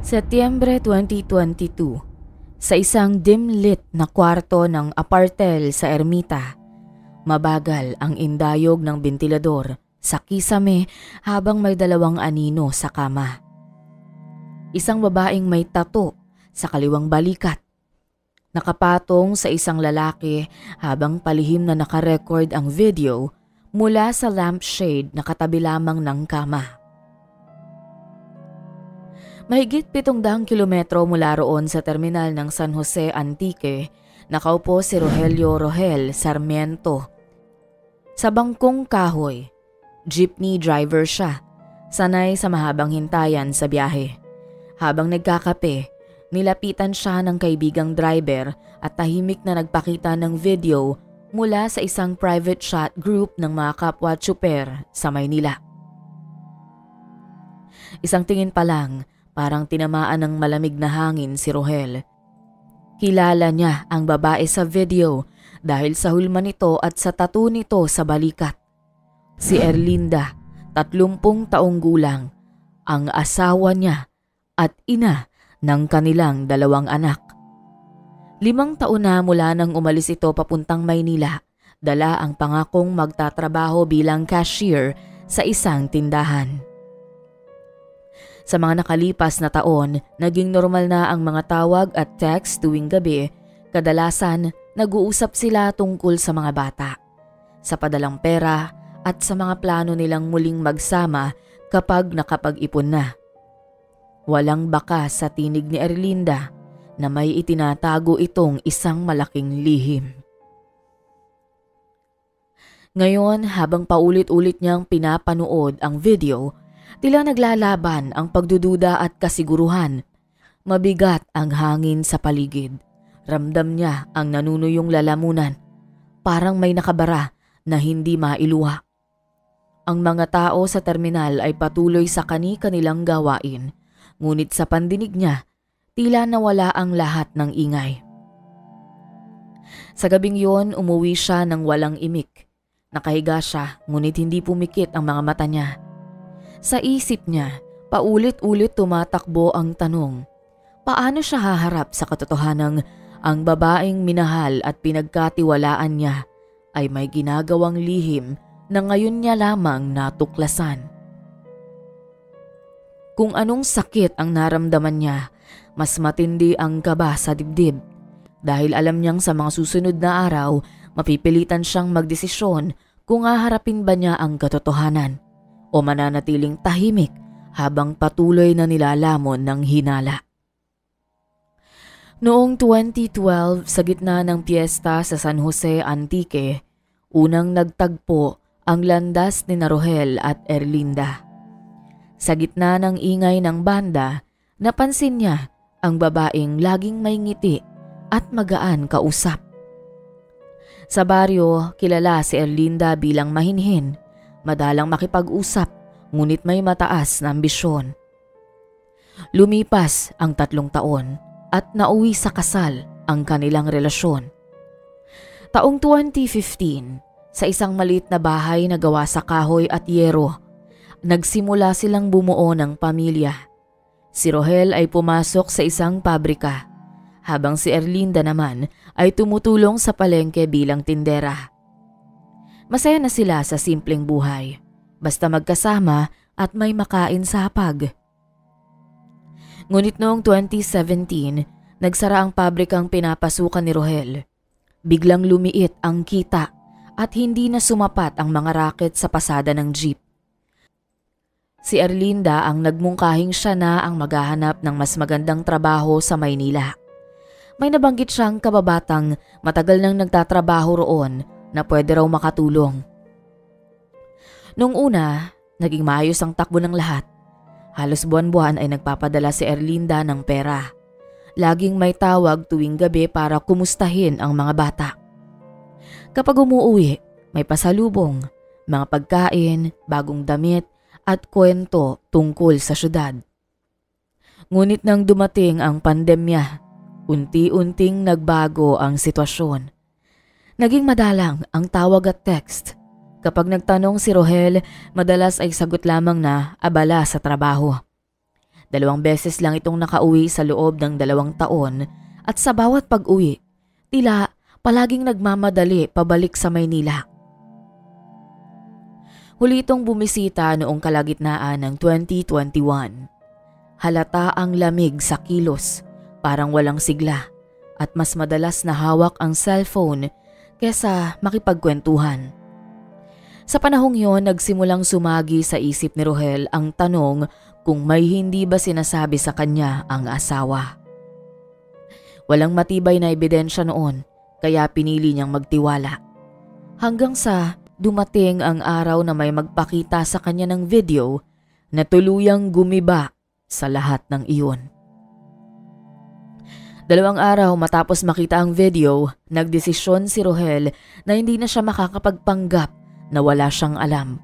Setyembre 2022, sa isang dim-lit na kwarto ng apartel sa Ermita, mabagal ang indayog ng bentilador sa kisame habang may dalawang anino sa kama. Isang babaeng may tattoo sa kaliwang balikat, nakapatong sa isang lalaki habang palihim na nakarecord ang video mula sa lampshade na katabi lamang ng kama. Mahigit 700 kilometro mula roon sa terminal ng San Jose Antique, nakaupo si Rogelio Rogel Sarmiento. Sa bangkong kahoy, jeepney driver siya, sanay sa mahabang hintayan sa biyahe. Habang nagkakape, nilapitan siya ng kaibigang driver at tahimik na nagpakita ng video mula sa isang private chat group ng mga kapwa tsuper sa Maynila. Isang tingin pa lang, parang tinamaan ng malamig na hangin si Rogel. Kilala niya ang babae sa video dahil sa hulma nito at sa tattoo nito sa balikat. Si Erlinda, 30 taong gulang, ang asawa niya at ina ng kanilang 2 anak. 5 taon na mula nang umalis ito papuntang Maynila, dala ang pangakong magtatrabaho bilang cashier sa isang tindahan. Sa mga nakalipas na taon, naging normal na ang mga tawag at text tuwing gabi. Kadalasan, nag-uusap sila tungkol sa mga bata, sa padalang pera at sa mga plano nilang muling magsama kapag nakapag-ipon na. Walang bakas sa tinig ni Erlinda na may itinatago itong isang malaking lihim. Ngayon, habang paulit-ulit niyang pinapanood ang video, tila naglalaban ang pagdududa at kasiguruhan. Mabigat ang hangin sa paligid. Ramdam niya ang nanunuyong lalamunan. Parang may nakabara na hindi mailuha. Ang mga tao sa terminal ay patuloy sa kani-kanilang gawain. Ngunit sa pandinig niya, tila nawala ang lahat ng ingay. Sa gabing yon, umuwi siya ng walang imik. Nakahiga siya, ngunit hindi pumikit ang mga mata niya. Sa isip niya, paulit-ulit tumatakbo ang tanong, paano siya haharap sa katotohanang ang babaeng minahal at pinagkatiwalaan niya ay may ginagawang lihim na ngayon niya lamang natuklasan. Kung anong sakit ang naramdaman niya, mas matindi ang kaba sa dibdib dahil alam niyang sa mga susunod na araw, mapipilitan siyang magdesisyon kung haharapin ba niya ang katotohanan o mananatiling tahimik habang patuloy na nilalamon ng hinala. Noong 2012, sa gitna ng piyesta sa San Jose Antique, unang nagtagpo ang landas ni Rogel at Erlinda. Sa gitna ng ingay ng banda, napansin niya ang babaeng laging may ngiti at magaan kausap. Sa baryo, kilala si Erlinda bilang mahinhin, madalang makipag-usap, ngunit may mataas na ambisyon. Lumipas ang 3 taon at nauwi sa kasal ang kanilang relasyon. Taong 2015, sa isang maliit na bahay na gawa sa kahoy at yero, nagsimula silang bumuo ng pamilya. Si Rogel ay pumasok sa isang pabrika, habang si Erlinda naman ay tumutulong sa palengke bilang tindera. Masaya na sila sa simpleng buhay, basta magkasama at may makain sa hapag. Ngunit noong 2017, nagsara ang pabrikang pinapasukan ni Rogel. Biglang lumiit ang kita at hindi na sumapat ang mga raket sa pasada ng jeep. Si Erlinda ang nagmungkahing siya na ang maghahanap ng mas magandang trabaho sa Maynila. May nabanggit siyang kababatang matagal nang nagtatrabaho roon na pwede raw makatulong. Noong una, naging maayos ang takbo ng lahat. Halos buwan-buwan ay nagpapadala si Erlinda ng pera. Laging may tawag tuwing gabi para kumustahin ang mga bata. Kapag umuuwi, may pasalubong, mga pagkain, bagong damit at kwento tungkol sa syudad. Ngunit nang dumating ang pandemya, unti-unting nagbago ang sitwasyon. Naging madalang ang tawag at text. Kapag nagtanong si Rogel, madalas ay sagot lamang na abala sa trabaho. 2 beses lang itong nakauwi sa loob ng 2 taon at sa bawat pag-uwi, tila palaging nagmamadali pabalik sa Maynila. Huli itong bumisita noong kalagitnaan ng 2021. Halata ang lamig sa kilos, parang walang sigla at mas madalas na hawak ang cellphone kesa makipagkwentuhan. Sa panahong yon, nagsimulang sumagi sa isip ni Rohel ang tanong kung may hindi ba sinasabi sa kanya ang asawa. Walang matibay na ebidensya noon, kaya pinili niyang magtiwala. Hanggang sa dumating ang araw na may magpakita sa kanya ng video na tuluyang gumiba sa lahat ng iyon. 2 araw matapos makita ang video, nagdesisyon si Rohel na hindi na siya makakapagpanggap na wala siyang alam.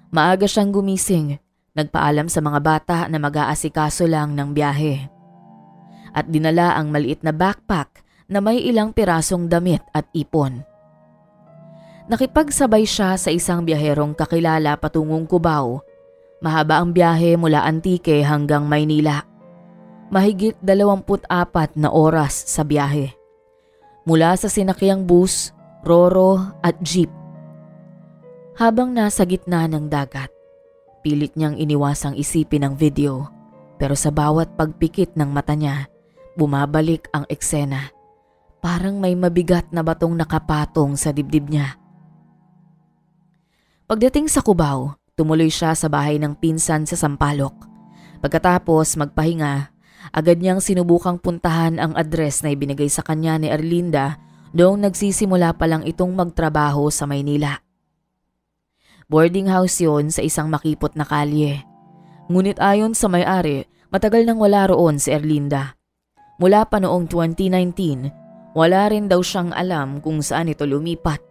Maaga siyang gumising, nagpaalam sa mga bata na mag-aasikaso lang ng biyahe. At dinala ang maliit na backpack na may ilang pirasong damit at ipon. Nakipagsabay siya sa isang biyaherong kakilala patungong Cubao. Mahaba ang biyahe mula Antique hanggang Maynila. Mahigit 24 na oras sa biyahe. Mula sa sinakyang bus, roro at jeep. Habang nasa gitna ng dagat, pilit niyang iniwasang isipin ang video, pero sa bawat pagpikit ng mata niya, bumabalik ang eksena. Parang may mabigat na batong nakapatong sa dibdib niya. Pagdating sa Cubao, tumuloy siya sa bahay ng pinsan sa Sampaloc. Pagkatapos magpahinga, agad niyang sinubukang puntahan ang address na ibinigay sa kanya ni Erlinda noong nagsisimula pa lang itong magtrabaho sa Maynila. Boarding house yon sa isang makipot na kalye. Ngunit ayon sa may-ari, matagal nang wala roon si Erlinda. Mula pa noong 2019, wala rin daw siyang alam kung saan ito lumipat.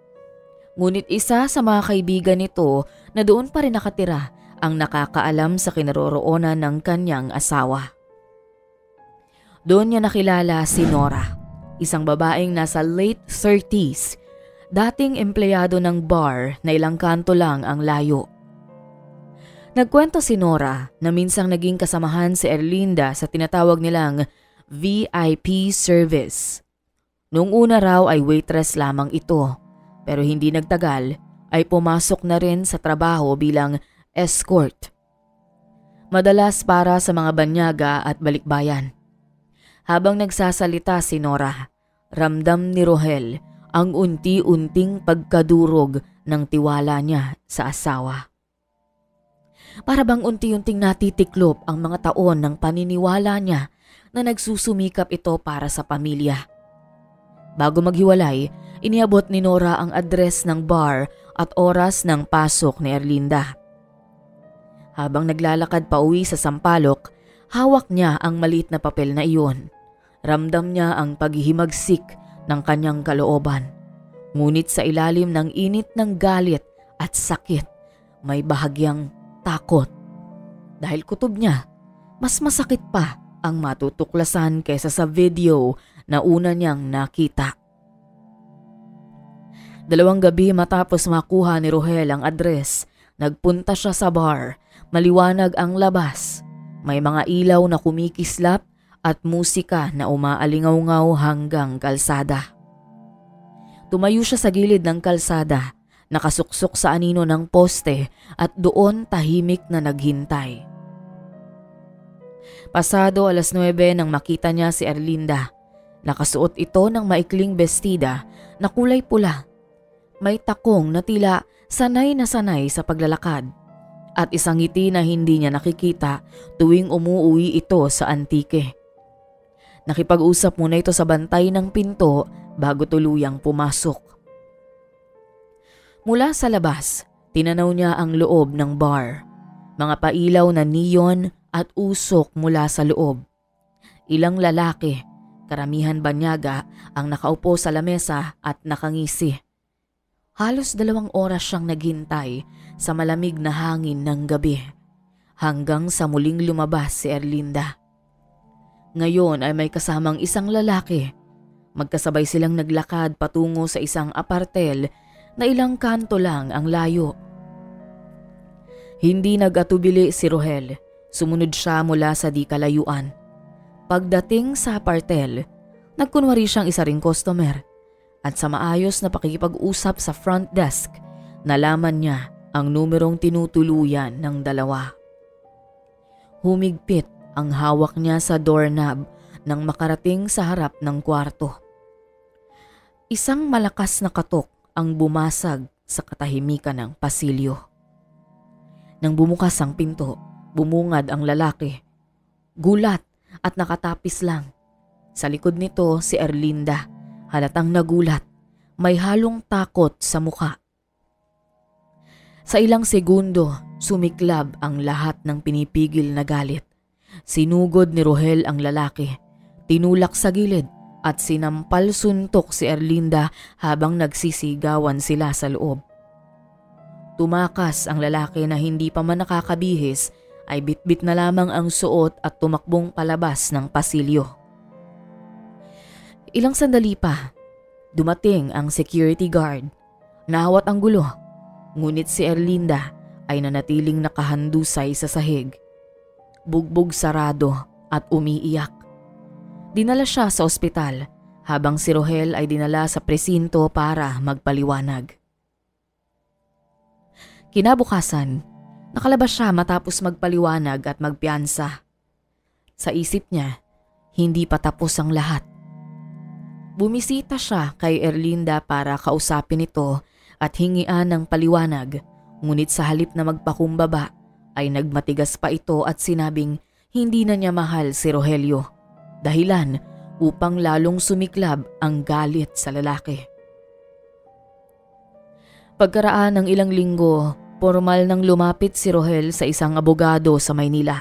Ngunit isa sa mga kaibigan nito na doon pa rin nakatira ang nakakaalam sa kinaroroonan ng kanyang asawa. Doon niya nakilala si Nora, isang babaeng nasa late 30s, dating empleyado ng bar na ilang kanto lang ang layo. Nagkwento si Nora na minsang naging kasamahan si Erlinda sa tinatawag nilang VIP service. Noong una raw ay waitress lamang ito, pero hindi nagtagal ay pumasok na rin sa trabaho bilang escort. Madalas para sa mga banyaga at balikbayan. Habang nagsasalita si Nora, ramdam ni Rohel ang unti-unting pagkadurog ng tiwala niya sa asawa. Para bang unti-unting natitiklop ang mga taon ng paniniwala niya na nagsusumikap ito para sa pamilya. Bago maghiwalay, iniabot ni Nora ang address ng bar at oras ng pasok ni Erlinda. Habang naglalakad pa uwi sa Sampaloc, hawak niya ang maliit na papel na iyon. Ramdam niya ang paghihimagsik ng kanyang kalooban. Ngunit sa ilalim ng init ng galit at sakit, may bahagyang takot. Dahil kutob niya, mas masakit pa ang matutuklasan kaysa sa video na una niyang nakita. 2 gabi matapos makuha ni Rohel ang address, nagpunta siya sa bar. Maliwanag ang labas. May mga ilaw na kumikislap at musika na umaalingaw-ngaw hanggang kalsada. Tumayo siya sa gilid ng kalsada, nakasuksok sa anino ng poste at doon tahimik na naghintay. Pasado 9:00 nang makita niya si Erlinda. Nakasuot ito ng maikling bestida na kulay pula. May takong na tila sanay na sanay sa paglalakad at isang ngiti na hindi niya nakikita tuwing umuuwi ito sa Antique. Nakipag-usap muna ito sa bantay ng pinto bago tuluyang pumasok. Mula sa labas, tinanaw niya ang loob ng bar. Mga pailaw na neon at usok mula sa loob. Ilang lalaki, karamihan banyaga, ang nakaupo sa lamesa at nakangisi. Halos 2 oras siyang naghintay sa malamig na hangin ng gabi hanggang sa muling lumabas si Erlinda. Ngayon ay may kasamang isang lalaki. Magkasabay silang naglakad patungo sa isang apartel na ilang kanto lang ang layo. Hindi nag-atubili si Rohel. Sumunod siya mula sa di kalayuan. Pagdating sa partel, nagkunwari siyang isa ring customer at sa maayos na pakikipag-usap sa front desk, nalaman niya ang numerong tinutuluyan ng dalawa. Humigpit ang hawak niya sa doorknob nang makarating sa harap ng kwarto. Isang malakas na katok ang bumasag sa katahimikan ng pasilyo. Nang bumukas ang pinto, bumungad ang lalaki. Gulat at nakatapis lang. Sa likod nito si Erlinda, halatang nagulat, may halong takot sa mukha. Sa ilang segundo, sumiklab ang lahat ng pinipigil na galit. Sinugod ni Rohel ang lalaki, tinulak sa gilid at sinampal suntok si Erlinda habang nagsisigawan sila sa loob. Tumakas ang lalaki na hindi pa man nakakabihis ay bitbit na lamang ang suot at tumakbong palabas ng pasilyo. Ilang sandali pa, dumating ang security guard. Nahawat ang gulo, ngunit si Erlinda ay nanatiling nakahandusay sa sahig. Bugbog sarado at umiiyak. Dinala siya sa ospital habang si Rohel ay dinala sa presinto para magpaliwanag. Kinabukasan, nakalabas siya matapos magpaliwanag at magpiyansa. Sa isip niya, hindi pa tapos ang lahat. Bumisita siya kay Erlinda para kausapin ito at hingian ng paliwanag, ngunit sa halip na magpakumbaba ay nagmatigas pa ito at sinabing hindi na niya mahal si Rogelio, dahilan upang lalong sumiklab ang galit sa lalaki. Pagkaraan ng ilang linggo, formal nang lumapit si Rohel sa isang abogado sa Maynila.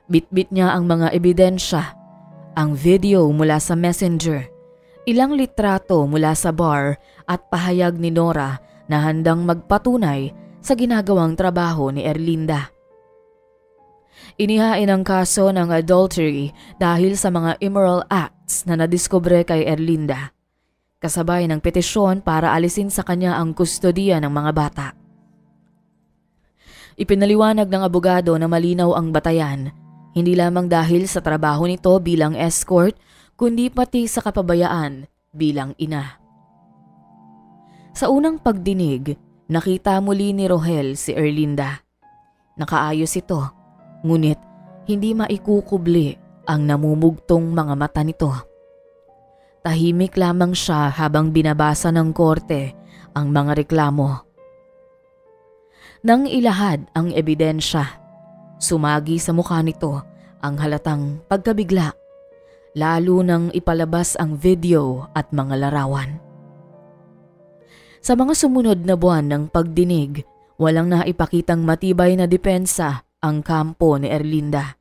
Bitbit niya ang mga ebidensya, ang video mula sa messenger, ilang litrato mula sa bar at pahayag ni Nora na handang magpatunay sa ginagawang trabaho ni Erlinda. Inihain ang kaso ng adultery dahil sa mga immoral acts na nadiskubre kay Erlinda, kasabay ng petisyon para alisin sa kanya ang kustodiya ng mga bata. Ipinaliwanag ng abogado na malinaw ang batayan, hindi lamang dahil sa trabaho nito bilang escort, kundi pati sa kapabayaan bilang ina. Sa unang pagdinig, nakita muli ni Rohel si Erlinda. Nakaayos ito, ngunit hindi maikukubli ang namumugtong mga mata nito. Tahimik lamang siya habang binabasa ng korte ang mga reklamo. Nang ilahad ang ebidensya, sumagi sa mukha nito ang halatang pagkabigla, lalo nang ipalabas ang video at mga larawan. Sa mga sumunod na buwan ng pagdinig, walang naipakitang matibay na depensa ang kampo ni Erlinda.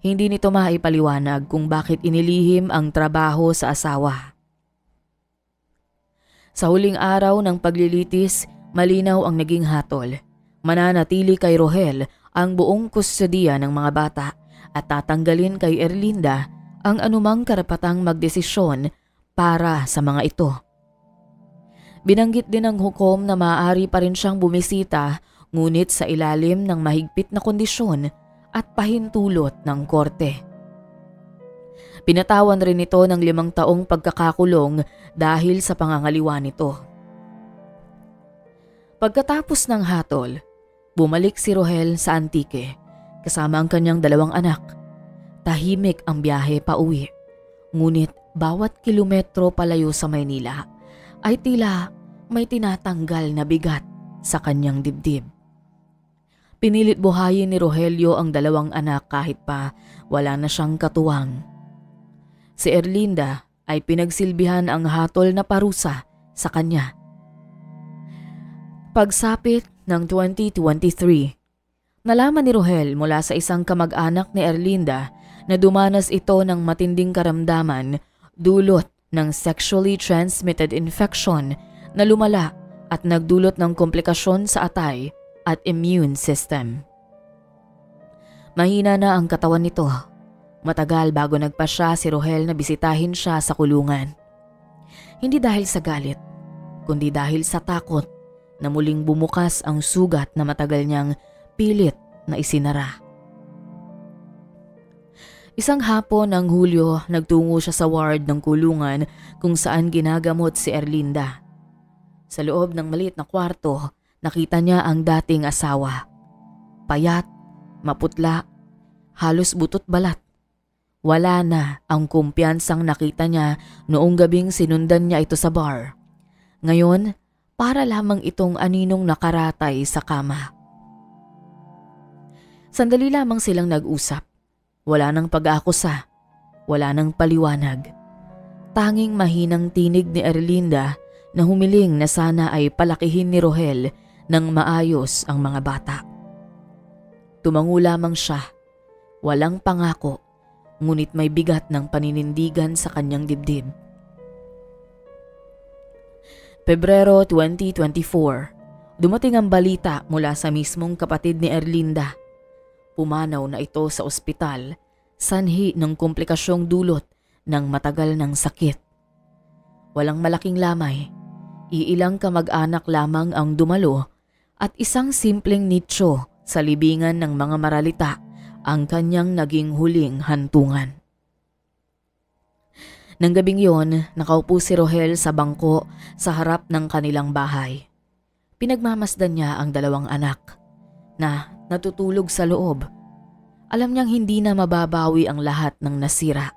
Hindi nito maipaliwanag kung bakit inilihim ang trabaho sa asawa. Sa huling araw ng paglilitis, malinaw ang naging hatol. Mananatili kay Rohel ang buong kustodiya ng mga bata at tatanggalin kay Erlinda ang anumang karapatang magdesisyon para sa mga ito. Binanggit din ng hukom na maaari pa rin siyang bumisita, ngunit sa ilalim ng mahigpit na kondisyon at pahintulot ng korte. Pinatawan rin ito ng 5 taong pagkakakulong dahil sa pangangaliwa nito. Pagkatapos ng hatol, bumalik si Rohel sa Antique kasama ang kanyang 2 anak. Tahimik ang biyahe pauwi, ngunit bawat kilometro palayo sa Maynila ay tila may tinatanggal na bigat sa kanyang dibdib. Pinilit buhayin ni Rogelio ang 2 anak kahit pa wala na siyang katuwang. Si Erlinda ay pinagsilbihan ang hatol na parusa sa kanya. Pagsapit ng 2023, nalaman ni Rohel mula sa isang kamag-anak ni Erlinda na dumanas ito ng matinding karamdaman dulot ng sexually transmitted infection na lumala at nagdulot ng komplikasyon sa atay at immune system. Mahina na ang katawan nito. Matagal bago nagpasya si Rohel na bisitahin siya sa kulungan. Hindi dahil sa galit, kundi dahil sa takot na muling bumukas ang sugat na matagal niyang pilit na isinara. Isang hapon ng Hulyo, nagtungo siya sa ward ng kulungan kung saan ginagamot si Erlinda. Sa loob ng maliit na kwarto, nakita niya ang dating asawa. Payat, maputla, halos butot balat. Wala na ang kumpiyansang nakita niya noong gabing sinundan niya ito sa bar. Ngayon, para lamang itong aninong nakaratay sa kama. Sandali lamang silang nag-usap. Wala nang pag-aakusa, wala nang paliwanag. Tanging mahinang tinig ni Erlinda na humiling na sana ay palakihin ni Rohel ng maayos ang mga bata. Tumango lamang siya, walang pangako, ngunit may bigat ng paninindigan sa kanyang dibdib. Pebrero 2024, dumating ang balita mula sa mismong kapatid ni Erlinda. Pumanaw na ito sa ospital, sanhi ng komplikasyong dulot ng matagal ng sakit. Walang malaking lamay, iilang kamag-anak lamang ang dumalo at isang simpleng nicho sa libingan ng mga maralita ang kanyang naging huling hantungan. Nang gabing yon, nakaupo si Rohel sa bangko sa harap ng kanilang bahay. Pinagmamasdan niya ang dalawang anak na natutulog sa loob. Alam niyang hindi na mababawi ang lahat ng nasira.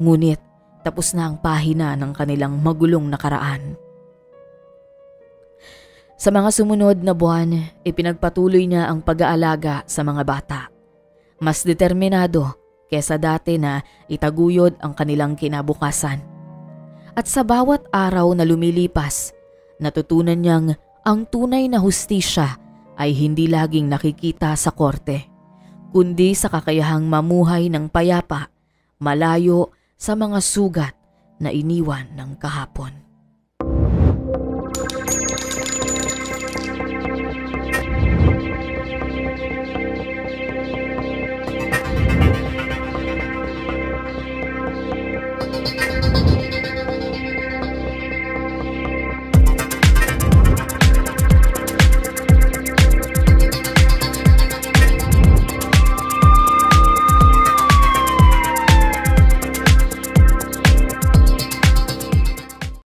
Ngunit tapos na ang pahina ng kanilang magulong nakaraan. Sa mga sumunod na buwan, ipinagpatuloy niya ang pag-aalaga sa mga bata. Mas determinado kesa dati na itaguyod ang kanilang kinabukasan. At sa bawat araw na lumilipas, natutunan niyang ang tunay na hustisya ay hindi laging nakikita sa korte, kundi sa kakayahang mamuhay ng payapa, malayo sa mga sugat na iniwan ng kahapon.